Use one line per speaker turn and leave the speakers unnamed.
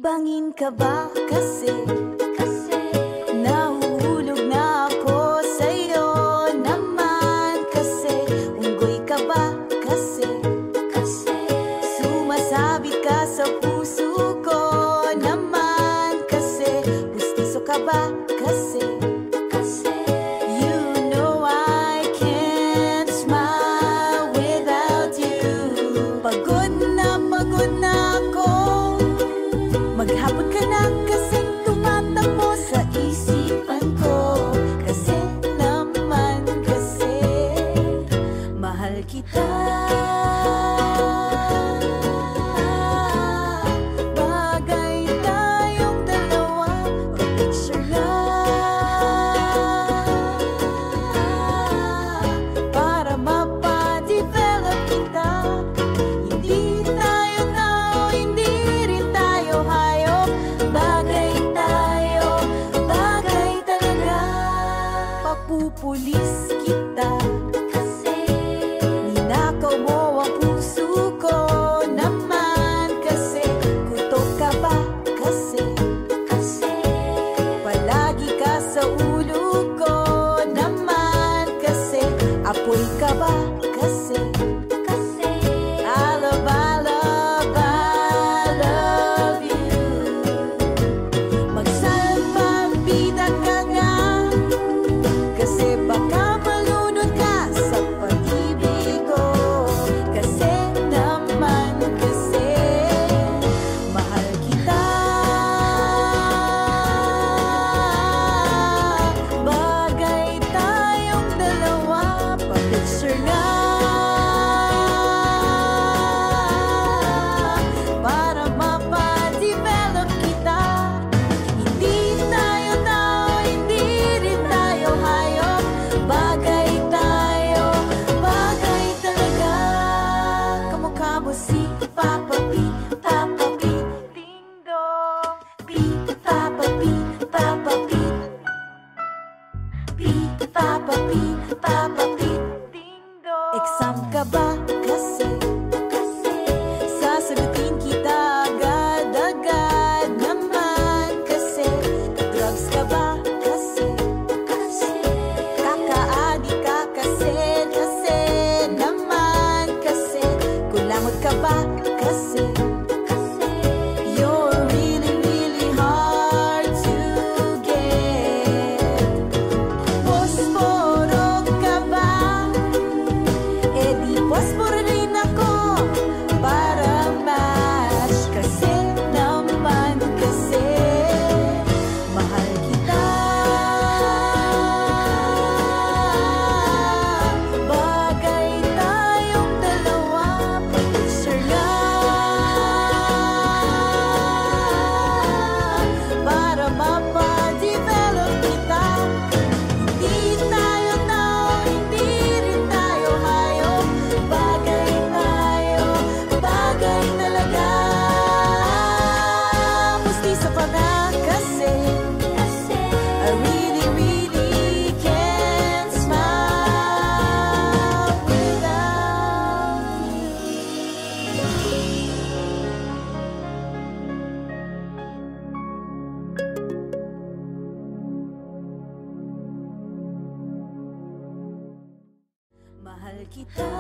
Bangin ka ba kasi nahuhulog na ako sa'yo naman kasi unggoy ka ba kasi sumasabit ka sa puso ko naman kasi pustiso ka ba kasi you know I can't smile without you. Pagod na ako, maghapon ka na kasing tumatakbo sa isipan ko. Kasi naman kasi mahal kita. Bagay tayong dalawa, o picture lang para mapadevelop kita. Hindi tayo tao, hindi rin tayo hayop. Bagay tayo, bagay talaga. Papupulis kita kasi ninakaw mo ang puso ko naman kasi kutok ka ba kasi palagi ka sa ulo ko naman kasi apoy ka ba kasi I love you. Magsalpabida ka nga kasi baka malunod ka sa pag-ibig ko. Kasi naman kasi mahal kita. Bagay tayong dalawa, pa-picture nga para mapadevelop kita. Hindi tayo tao, hindi rin tayo hayop. Bagay tayo, bagay talaga. Kamukha mo si Papa P, Papa P, ding dong. P, Papa P, Papa P, P, Papa P, Papa P, ding dong. Exam ka ba kasi sasagutin kita agad-agad naman kasi drugs ka ba kasi kakaadik ka kasi naman kasi kulangot ka ba kasi you're really, really hard to get. Posporo ka ba? Eh di posporo rin ako para match. Kasi naman kasi mahal kita. Bagay tayong dalawa, pa-picture lang para mapadevelop kita. Hindi tayo tao, hindi rin tayo hayop. Bagay tayo, bagay talaga. Pustiso pa nga kasi I really, really can't smile without you. Mahal kita.